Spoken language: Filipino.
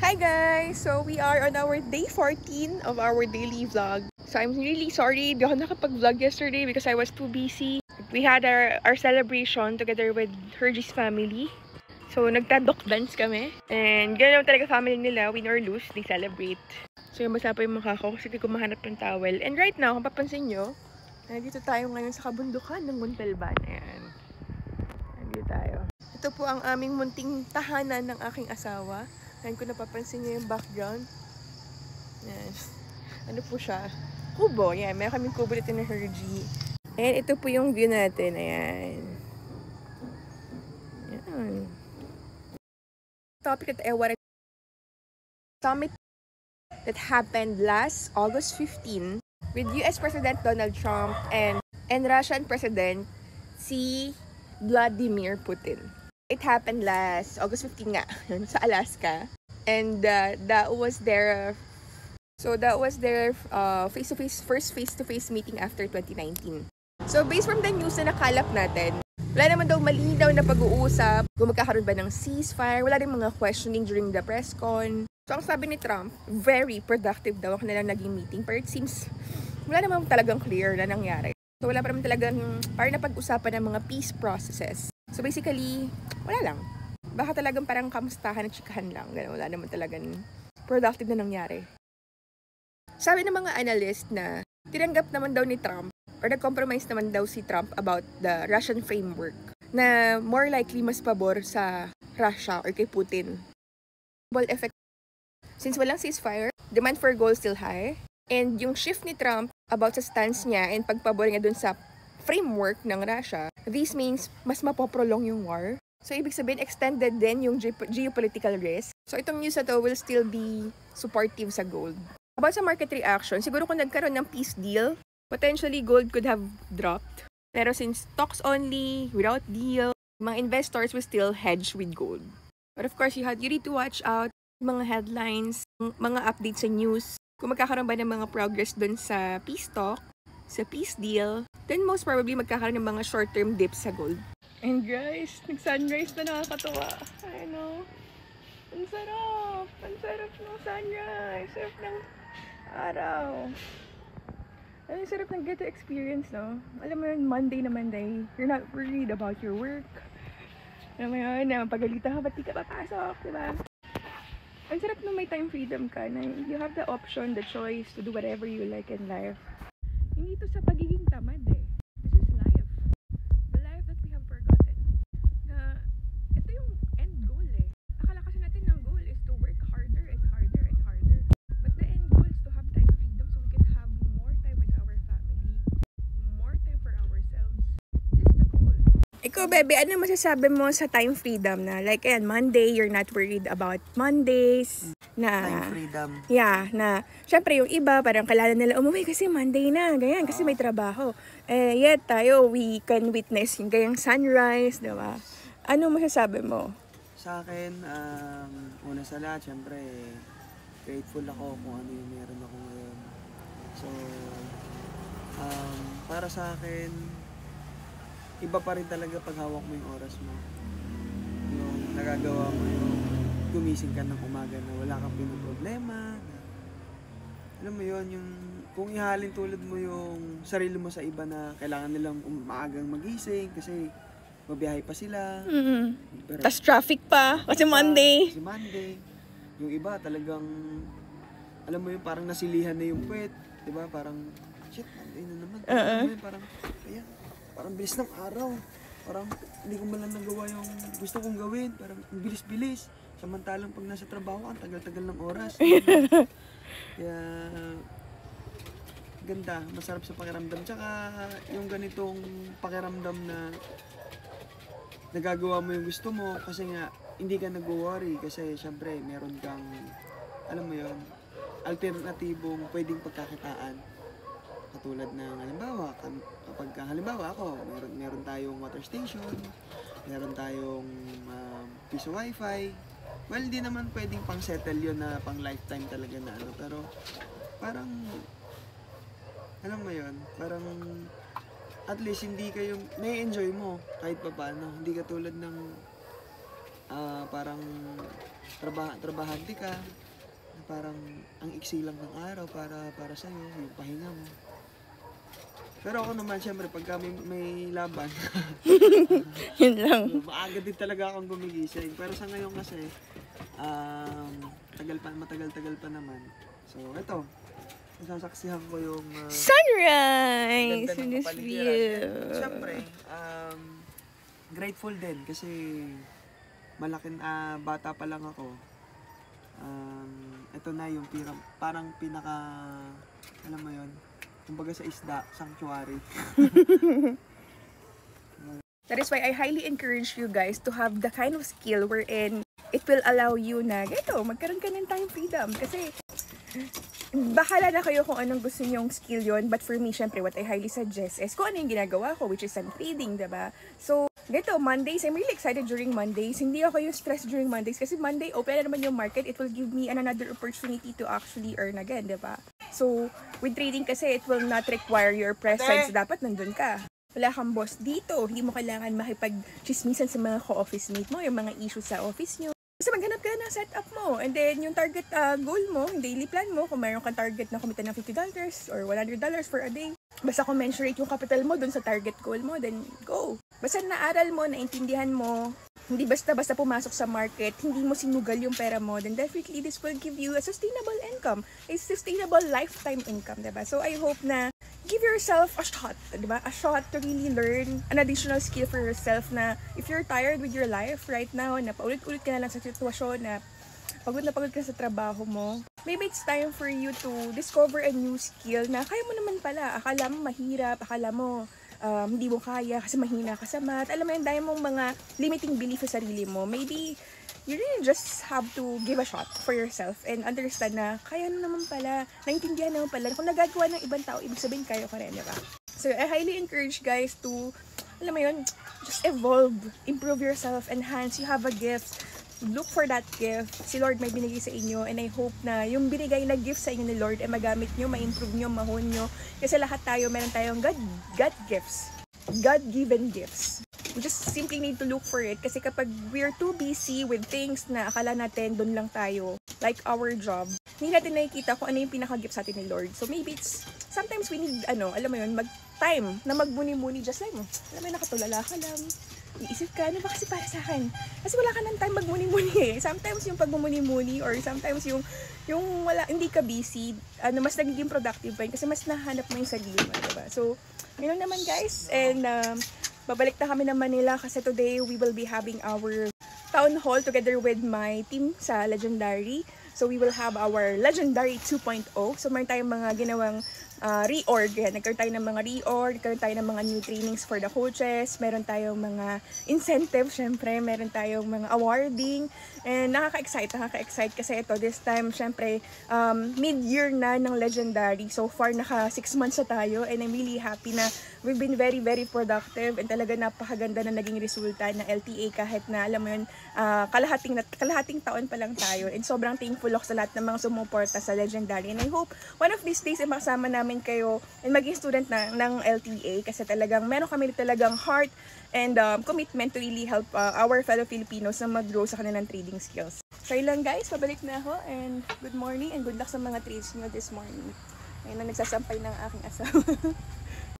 Hi guys! So we are on our day 14 of our daily vlog. So I'm really sorry, di ako nakapag-vlog yesterday because I was too busy. We had our celebration together with Hergie's family. So nagta-dok dance kami. And gano'n naman talaga family nila, win or lose, they celebrate. So yung masapa yung mukha ko kasi di ko mahanap ng towel. And right now, kung papansin nyo, nandito tayo ngayon sa kabundukan ng Montalban. Ayan. Nandito tayo. Ito po ang aming munting tahanan ng aking asawa. Ngayon ko napapansin niyo yung background. Yan. Ano po siya? Kubo. Yan. Meron kaming kubo dito na Hergie. Ayan. Ito po yung view natin. Ayan. Yan. Topic at summit that happened last August 15 with US President Donald Trump and Russian President si Vladimir Putin. It happened last August 15 nga sa Alaska. And that was their first face-to-face meeting after 2019. So based from the news na nakalap natin, wala naman daw malinaw na pag-uusap kung magkakaroon ba ng ceasefire, wala rin mga questioning during the press con. So ang sabi ni Trump, very productive daw ang kanilang naging meeting, pero it seems wala naman talagang clear na nangyari. So wala pa naman talagang parang napag-usapan ng mga peace processes. So basically, wala lang. Baka talagang parang kamustahan at chikahan lang. Ganun, wala naman talagang productive na nangyari. Sabi ng mga analyst na tinanggap naman daw ni Trump or nag-compromise naman daw si Trump about the Russian framework na more likely mas pabor sa Russia or kay Putin. Effect. Since walang ceasefire, demand for gold still high. And yung shift ni Trump about sa stance niya and pagpabor niya dun sa framework ng Russia, this means mas mapoprolong yung war. So, ibig sabihin, extended din yung geopolitical risk. So, itong news na to will still be supportive sa gold. About sa market reaction, siguro kung nagkaroon ng peace deal, potentially gold could have dropped. Pero since talks only, without deal, mga investors will still hedge with gold. But of course, you need to watch out mga headlines, mga updates sa news. Kung magkakaroon ba ng mga progress dun sa peace talk, sa peace deal, then most probably magkakaroon ng mga short-term dips sa gold. And guys, nag-sunrise na, nakakatuwa. I know. Ang sarap! Ang sarap ng sunrise! Sarap ng araw. Ang sarap ng get to experience, no? Alam mo yun, Monday na Monday, you're not worried about your work. Alam mo yun, pagalitan ka, ba't di ka papasok, diba? Ang sarap na may time freedom ka, na you have the option, the choice to do whatever you like in life. Hindi ito sa pagiging tamad eh. This is life. The life that we have forgotten. Na ito yung end goal eh. Akala kasi natin ang goal is to work harder and harder and harder. But the end goal is to have time freedom so we can have more time with our family. More time for ourselves. This is the goal. Ikaw, bebe, ano masasabi mo sa time freedom na? Like, ayan, Monday, you're not worried about Mondays. Na, time freedom. Yeah, na, syempre yung iba, parang kailangan nila umuwi kasi Monday na, ganyan, kasi may trabaho. Yet tayo, we can witness yung ganyang sunrise, diba? Ano masasabi mo? Sa akin, una sa lahat, syempre, grateful ako kung ano yung meron ako ngayon. So, para sa akin, iba pa rin talaga pag hawak mo yung oras mo. Yung nagagawa mo yung gumising ka ng umaga na wala kang pinoproblema. Alam mo yun, yung kung ihalin tulad mo yung sarili mo sa iba na kailangan nilang maagang magising kasi mabiyahe pa sila. Tas traffic pa, kasi Monday. Kasi Monday. Yung iba talagang, alam mo yun, parang nasilihan na yung puwet. Diba? Parang, shit, Monday na naman. Alam mo yun, parang, ayan, parang bilis ng araw. Parang hindi ko man lang nagawa yung gusto kong gawin. Parang bilis-bilis. Samantalang pag nasa trabaho, ang tagal-tagal ng oras. Kaya, ganda. Masarap sa pakiramdam. Tsaka, yung ganitong pakiramdam na nagagawa mo yung gusto mo kasi nga, hindi ka nag-worry. Kasi, syempre, meron kang, alam mo yun, alternatibong pwedeng pagkakitaan. Katulad ng halimbawa, kapag halimbawa ako, meron tayong water station, meron tayong piso wifi. Well, hindi naman pwedeng pang settle yun na pang lifetime talaga na ano, pero parang, alam mo yun, parang at least hindi kayo, nai-enjoy mo kahit pa paano. Hindi katulad ng parang trabahante ka, na parang ang iksi lang ng araw para sa'yo, yung pahinga mo. Pero ako naman, syempre, pagka may laban, Yun lang. maaga din talaga akong gumigising. Pero sa ngayon kasi, matagal-tagal pa naman. So, ito, nasasaksihan ko yung Sunrise! ganda In ng this kapaligiran. view. Siyempre, grateful din kasi malaking bata pa lang ako. Ito na yung parang pinaka, alam mo yun, kumbaga sa isda, sanctuary. That is why I highly encourage you guys to have the kind of skill wherein it will allow you na, magkaroon ka ng time freedom. Kasi, bahala na kayo kung anong gusto nyong skill yon. But for me, syempre, what I highly suggest is kung ano yung ginagawa ko, which is sunbathing, diba? So, Mondays, I'm really excited during Mondays. Hindi ako yung stress during Mondays kasi Monday, open na naman yung market. It will give me another opportunity to actually earn again, diba? So, with trading kasi, it will not require your presence. Dapat nandun ka. Wala kang boss dito. Hindi mo kailangan makipag-chismisan sa mga co-office mate mo, yung mga issues sa office nyo. Basta maghanap ka ng setup mo. And then, yung target goal mo, yung daily plan mo, kung mayroon kang target na kumita ng $50 or $100 for a day, basta commensurate yung capital mo dun sa target goal mo, then go. Basta naaral mo, naintindihan mo, hindi basta-basta pumasok sa market, hindi mo sinugal yung pera mo, then definitely this will give you a sustainable income, a sustainable lifetime income, diba? So I hope na give yourself a shot, diba? A shot to really learn an additional skill for yourself na if you're tired with your life right now, na paulit-ulit ka na lang sa sitwasyon na pagod ka sa trabaho mo, maybe it's time for you to discover a new skill na kaya mo naman pala. Akala mo mahirap, akala mo hindi mo kaya kasi mahina ka sa math. Alam mo yun, dahil mong mga limiting belief sa sarili mo. Maybe you really just have to give a shot for yourself and understand na kaya naman pala, naintindihan naman pala. Kung nagagawa ng ibang tao, ibig sabihin kaya ko rin, diba? So I highly encourage guys to, alam mo yun, just evolve, improve yourself, enhance. You have a gift. Look for that gift. Si Lord may binigay sa inyo and I hope na yung binigay na gift sa inyo ni Lord ay magamit nyo, ma-improve nyo, mahon nyo. Kasi lahat tayo, meron tayong God gifts. God-given gifts. We just simply need to look for it kasi kapag we're too busy with things na akala natin doon lang tayo, like our job, hindi natin nakikita kung ano yung pinaka-gift sa atin ni Lord. So maybe it's, sometimes we need, alam mo yun, time na magbuni-muni just like mo. Alam mo yun, nakatulala ka lang. Iisip ka, ano ba kasi para sa akin? Kasi wala ka ng time magmuni-muni eh. Sometimes yung pagmumuni-muni or sometimes yung wala, hindi ka busy, mas nagiging productive pa yun kasi mas nahanap mo yung sarili mo, diba? So, yun naman guys. And, babalik na kami ng Manila kasi today we will be having our town hall together with my team sa Legendary. So, we will have our Legendary 2.0. So, meron tayong mga ginawang re-org. Nagkaroon tayo ng mga re-org, nagkaroon tayo ng mga new trainings for the coaches, meron tayong mga incentives, syempre, meron tayong mga awarding, and nakaka-excite kasi ito, this time, syempre, mid-year na ng Legendary. So far, naka 6 months na tayo, and I'm really happy na we've been very, very productive, and talaga napakaganda na naging resulta na LTA kahit na, alam mo yun, kalahating taon pa lang tayo, and sobrang thankful ako sa lahat ng mga sumuporta sa Legendary, and I hope one of these days ay makasama namin kayo and maging student ng LTA kasi talagang meron kami talagang heart and commitment to really help our fellow Filipinos na mag-grow sa kanilang trading skills. So yun lang guys, pabalik na ako and good morning and good luck sa mga trades nyo this morning. Ayun na nagsasampay ng aking asawa.